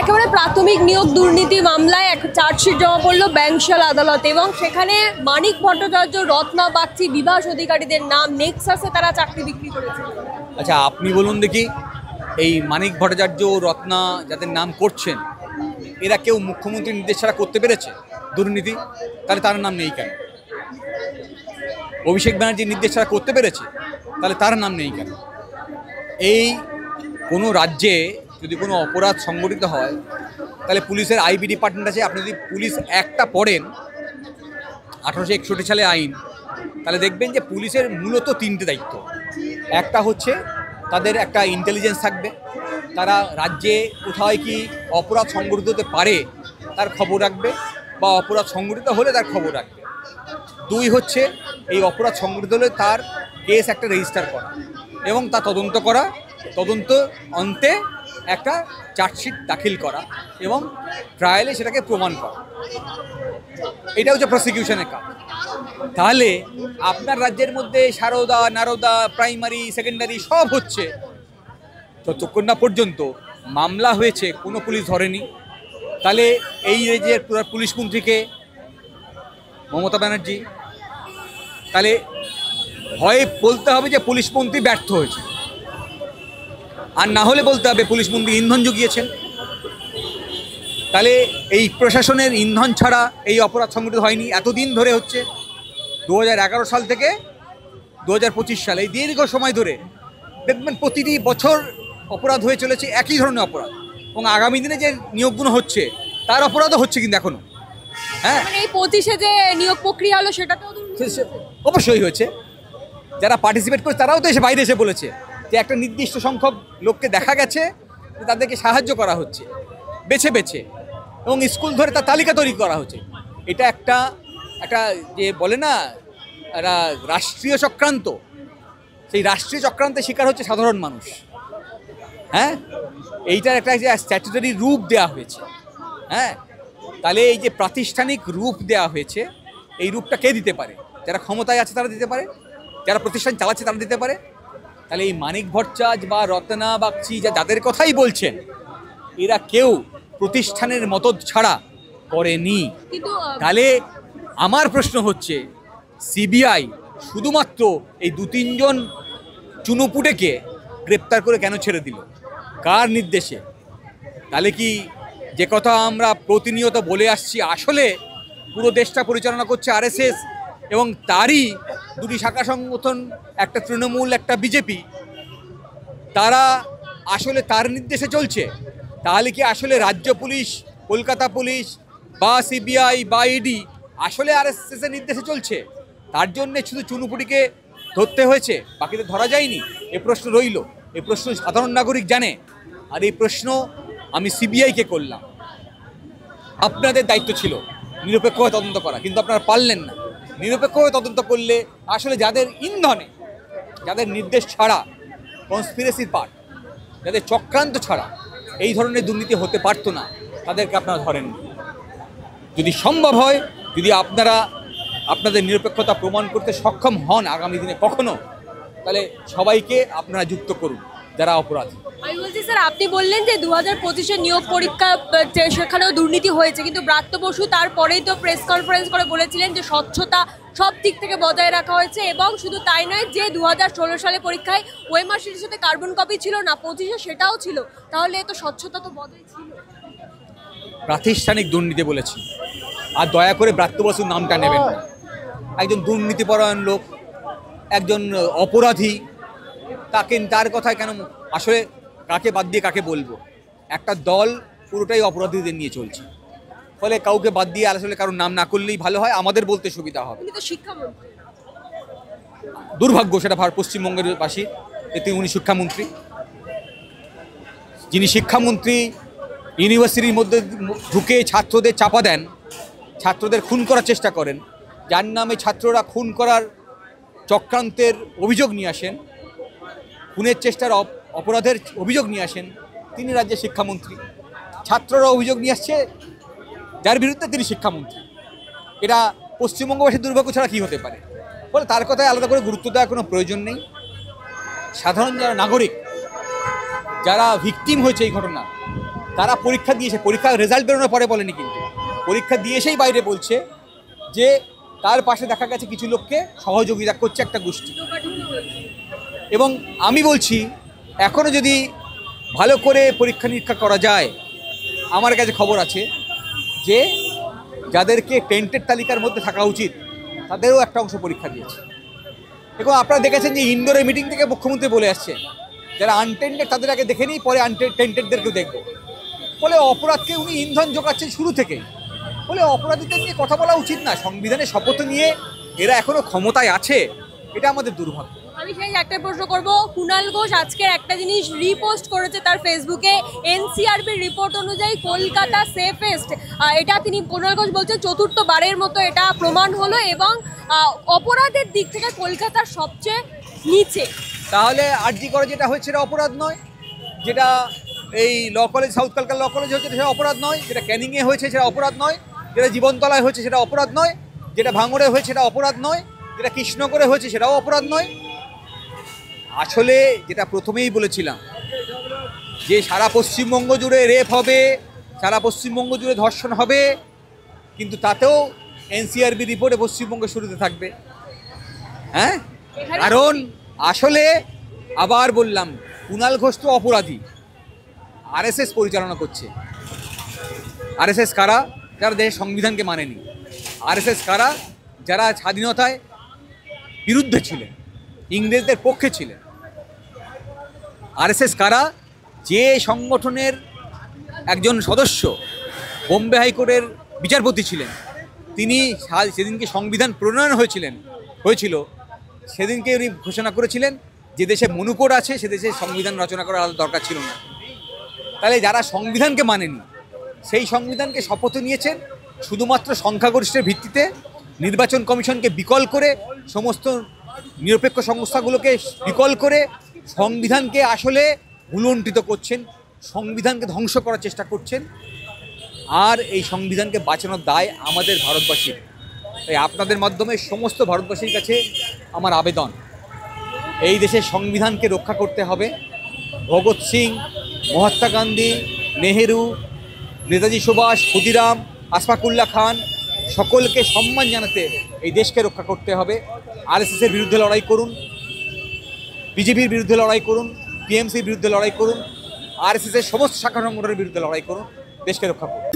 একেবারে প্রাথমিক নিয়োগ দুর্নীতি মামলায় এক চার্জশিট জমা পড়ল ব্যাংশাল আদালতে এবং সেখানে মানিক ভট্টাচার্য, রত্না বাগচি, বিভাস অধিকারীদের নাম নেক্সাসে তারা চাকরি বিক্রি করেছে। আচ্ছা, আপনি বলুন দেখি, এই মানিক ভট্টাচার্য, রত্না যাদের নাম করছেন, এরা কেউ মুখ্যমন্ত্রীর নির্দেশ ছাড়া করতে পেরেছে দুর্নীতি? তাহলে তার নাম নেই কেন? অভিষেক ব্যানার্জির নির্দেশ ছাড়া করতে পেরেছে, তাহলে তার নাম নেই কেন? এই কোনো রাজ্যে যদি কোনো অপরাধ সংগঠিত হয়, তাহলে পুলিশের আইবি ডিপার্টমেন্ট আছে। আপনি যদি পুলিশ একটা পড়েন, 1861 সালে আইন, তাহলে দেখবেন যে পুলিশের মূলত 3টে দায়িত্ব। একটা হচ্ছে তাদের একটা ইন্টেলিজেন্স থাকবে, তারা রাজ্যে কোথায় কি অপরাধ সংগঠিত হতে পারে তার খবর রাখবে, বা অপরাধ সংগঠিত হলে তার খবর রাখবে। 2 হচ্ছে এই অপরাধ সংগঠিত হলে তার কেস একটা রেজিস্টার করা এবং তা তদন্ত করা, তদন্ত অন্তে একটা চার্জশিট দাখিল করা এবং ট্রায়ালে সেটাকে প্রমাণ করা। এটা হচ্ছে প্রসিকিউশনের কাজ। তাহলে আপনার রাজ্যের মধ্যে সারদা, নারদা, প্রাইমারি, সেকেন্ডারি সব হচ্ছে, যতক্ষণ না পর্যন্ত মামলা হয়েছে কোনো পুলিশ ধরেনি। তাহলে এই যে পুলিশ মন্ত্রীকে মমতা ব্যানার্জি, তাহলে ভয়ে বলতে হবে যে পুলিশ মন্ত্রী ব্যর্থ হয়েছে, আর না হলে বলতে হবে পুলিশ মন্ত্রী ইন্ধন জুগিয়েছেন। তাহলে এই প্রশাসনের ইন্ধন ছাড়া এই অপরাধ সংগঠিত হয়নি, এতদিন ধরে হচ্ছে। 2011 সাল থেকে 2025 সাল, এই দীর্ঘ সময় ধরে দেখবেন প্রতিটি বছর অপরাধ হয়ে চলেছে, একই ধরনের অপরাধ। এবং আগামী দিনে যে নিয়োগগুলো হচ্ছে তার অপরাধও হচ্ছে কিন্তু এখনও। হ্যাঁ, এই 25-এ যে নিয়োগ প্রক্রিয়া হলো সেটাতেও অবশ্যই হয়েছে। যারা পার্টিসিপেট করছে তারাও তো এসে বাইরে এসে বলেছে যে একটা নির্দিষ্ট সংখ্যক লোককে দেখা গেছে, তাদেরকে সাহায্য করা হচ্ছে বেছে বেছে, এবং স্কুল ধরে তার তালিকা তৈরি করা হচ্ছে। এটা একটা যে বলে না, একটা রাষ্ট্রীয় চক্রান্ত। সেই রাষ্ট্রীয় চক্রান্তের শিকার হচ্ছে সাধারণ মানুষ। হ্যাঁ, এইটার একটা যে স্ট্যাচুটারি রূপ দেওয়া হয়েছে। হ্যাঁ, তাহলে এই যে প্রাতিষ্ঠানিক রূপ দেওয়া হয়েছে, এই রূপটা কে দিতে পারে? যারা ক্ষমতায় আছে তারা দিতে পারে, যারা প্রতিষ্ঠান চালাচ্ছে তারা দিতে পারে। তাহলে এই মানিক ভট্টাচার্য বা রত্না বাগচি যাদের কথাই বলছেন, এরা কেউ প্রতিষ্ঠানের মতো ছাড়া করেনি। তাহলে আমার প্রশ্ন হচ্ছে, সিবিআই শুধুমাত্র এই 2-3 জন চুনোপুটেকে গ্রেপ্তার করে কেন ছেড়ে দিল? কার নির্দেশে? তাহলে কি যে কথা আমরা প্রতিনিয়ত বলে আসছি, আসলে পুরো দেশটা পরিচালনা করছে আরএসএস এবং তারই 2টি শাখা সংগঠন, একটা তৃণমূল, একটা বিজেপি, তারা আসলে তার নির্দেশে চলছে? তাহলে কি আসলে রাজ্য পুলিশ, কলকাতা পুলিশ বা সিবিআই বা ইডি আসলে আরএসএসের নির্দেশে চলছে? তার জন্যে শুধু চুনুপুটিকে ধরতে হয়েছে, বাকিদের ধরা যায়নি? এ প্রশ্ন রইল। এই প্রশ্ন সাধারণ নাগরিক জানে, আর এই প্রশ্ন আমি সিবিআইকে করলাম। আপনাদের দায়িত্ব ছিল নিরপেক্ষভাবে তদন্ত করা, কিন্তু আপনারা পারলেন না। নিরপেক্ষভাবে তদন্ত করলে আসলে যাদের ইন্ধনে, যাদের নির্দেশ ছাড়া, কনস্পিরেসির পার্ট, যাদের চক্রান্ত ছাড়া এই ধরনের দুর্নীতি হতে পারতো না, তাদেরকে আপনারা ধরেননি। যদি সম্ভব হয়, যদি আপনারা আপনাদের নিরপেক্ষতা প্রমাণ করতে সক্ষম হন আগামী দিনে কখনো, তাহলে সবাইকে আপনারা যুক্ত করুন যারা অপরাধী। আমি বলছি স্যার, আপনি বললেন যে 2025-এর নিয়োগ পরীক্ষা সেখানেও দুর্নীতি হয়েছে, কিন্তু ব্রাত্য বসু তারপরেই তো প্রেস কনফারেন্স করে বলেছিলেন যে স্বচ্ছতা সব দিক থেকে বজায় রাখা হয়েছে। এবং শুধু তাই নয়, যে 2016 সালে পরীক্ষায় ওএমআর শিটের সাথে কার্বন কপি ছিল না, 25-এ সেটাও ছিল। তাহলে তো স্বচ্ছতা তো বজায় ছিল। প্রাতিষ্ঠানিক দুর্নীতি বলেছি, আর দয়া করে ব্রাত্য বসুর নামটা নেবেন না। একজন দুর্নীতিপরায়ণ লোক, একজন অপরাধী, তার কথায় কেন? আসলে কাকে বাদ দিয়ে কাকে বলবো? একটা দল পুরোটাই অপরাধীদের নিয়ে চলছে, ফলে কাউকে বাদ দিয়ে আসলে কারোর নাম না করলেই ভালো হয়, আমাদের বলতে সুবিধা হবে। দুর্ভাগ্য সেটা পশ্চিমবঙ্গের বাসী, এতে উনি শিক্ষামন্ত্রী, যিনি শিক্ষামন্ত্রী ইউনিভার্সিটির মধ্যে ঢুকে ছাত্রদের চাপা দেন, ছাত্রদের খুন করার চেষ্টা করেন, যার নামে ছাত্ররা খুন করার চক্রান্তের অভিযোগ নিয়ে আসেন, খুনের চেষ্টার অপরাধের অভিযোগ নিয়ে আসেন, তিনি রাজ্যের শিক্ষামন্ত্রী। ছাত্ররা অভিযোগ নিয়ে আসছে যার বিরুদ্ধে তিনি শিক্ষামন্ত্রী। এটা পশ্চিমবঙ্গবাসীর দুর্ভাগ্য ছাড়া কী হতে পারে? ফলে তার কথায় আলাদা করে গুরুত্ব দেওয়ার কোনো প্রয়োজন নেই। সাধারণ যারা নাগরিক, যারা ভিকটিম হয়েছে এই ঘটনা, তারা পরীক্ষা দিয়েছে, পরীক্ষার রেজাল্ট বেরোনোর পরে বলেনি, কিন্তু পরীক্ষা দিয়ে এসেই বাইরে বলছে যে তার পাশে দেখা গেছে কিছু লোককে সহযোগিতা করছে একটা গোষ্ঠী। এবং আমি বলছি এখনও যদি ভালো করে পরীক্ষা নিরীক্ষা করা যায়, আমার কাছে খবর আছে যে যাদেরকে টেন্টেড তালিকার মধ্যে থাকা উচিত তাদেরও একটা অংশ পরীক্ষা দিয়েছে। এবং আপনারা দেখেছেন যে ইন্দোরের মিটিং থেকে মুখ্যমন্ত্রী বলে আসছে যারা আনটেন্ডেড তাদের আগে দেখে নিই, পরে টেন্টেডদেরকেও দেখবো। ফলে অপরাধকে উনি ইন্ধন যোগাচ্ছেন শুরু থেকেই। ফলে অপরাধীদের নিয়ে কথা বলা উচিত না। সংবিধানের শপথ নিয়ে এরা এখনো ক্ষমতায় আছে, এটা আমাদের দুর্ভাগ্য। আমি সেই একটা প্রশ্ন করব, কুণাল ঘোষ আজকে একটা জিনিস রিপোস্ট করেছে তার ফেসবুকে, এনসিআরবির রিপোর্ট অনুযায়ী কলকাতা সেফেস্ট। এটা তিনি কুণাল ঘোষ বলছেন চতুর্থবারের মতো এটা প্রমাণ হলো, এবং অপরাধের দিক থেকে কলকাতার সবচেয়ে নিচে। তাহলে আরজি করে যেটা হয়েছে সেটা অপরাধ নয়, যেটা এই law college, south Kolkata law college হয়েছে সেটা অপরাধ নয়, যেটা ক্যানিংয়ে হয়েছে সেটা অপরাধ নয়, যেটা জীবনতলায় হয়েছে সেটা অপরাধ নয়, যেটা ভাঙড়ে হয়েছে সেটা অপরাধ নয়, যেটা কৃষ্ণনগরে হয়েছে সেটাও অপরাধ নয়। আসলে যেটা প্রথমেই বলেছিলাম যে সারা পশ্চিমবঙ্গ জুড়ে রেপ হবে, সারা পশ্চিমবঙ্গ জুড়ে ধর্ষণ হবে, কিন্তু তাতেও এনসিআরবি রিপোর্টে পশ্চিমবঙ্গ শুরুতে থাকবে। হ্যাঁ, কারণ আসলে আবার বললাম কুণাল ঘোষ তো অপরাধী, আরএসএস পরিচালনা করছে। আরএসএস কারা? যারা দেশের সংবিধানকে মানেনি। আরএসএস কারা? যারা স্বাধীনতায় বিরুদ্ধে ছিলেন, ইংরেজদের পক্ষে ছিলেন। আরএসএস কারা? যে সংগঠনের একজন সদস্য বোম্বে হাইকোর্টের বিচারপতি ছিলেন, তিনি সেদিনকে সংবিধান প্রণয়ন হয়েছিল সেদিনকে উনি ঘোষণা করেছিলেন যে দেশে মনুকোড আছে সে দেশে সংবিধান রচনা করার দরকার ছিল না। তাহলে যারা সংবিধানকে মানেনি সেই সংবিধানকে শপথ নিয়েছেন শুধুমাত্র সংখ্যাগরিষ্ঠের ভিত্তিতে, নির্বাচন কমিশনকে বিকল করে, সমস্ত নিরপেক্ষ সংস্থাগুলোকে বিকল করে সংবিধানকে আসলে ভুলুণ্ঠিত করছেন, সংবিধানকে ধ্বংস করার চেষ্টা করছেন। আর এই সংবিধানকে বাঁচানোর দায় আমাদের ভারতবাসীর। তাই আপনাদের মাধ্যমে সমস্ত ভারতবাসীর কাছে আমার আবেদন, এই দেশের সংবিধানকে রক্ষা করতে হবে। ভগৎ সিং, মহাত্মা গান্ধী, নেহেরু, নেতাজি সুভাষ, ক্ষুদিরাম, আশফাকুল্লাহ খান সকলকে সম্মান জানাতে এই দেশকে রক্ষা করতে হবে। আরএসএসের বিরুদ্ধে লড়াই করুন, বিজেপির বিরুদ্ধে লড়াই করুন, টিএমসির বিরুদ্ধে লড়াই করুন, আরএসএসের সমস্ত শাখা সংগঠনের বিরুদ্ধে লড়াই করুন, দেশকে রক্ষা করুন।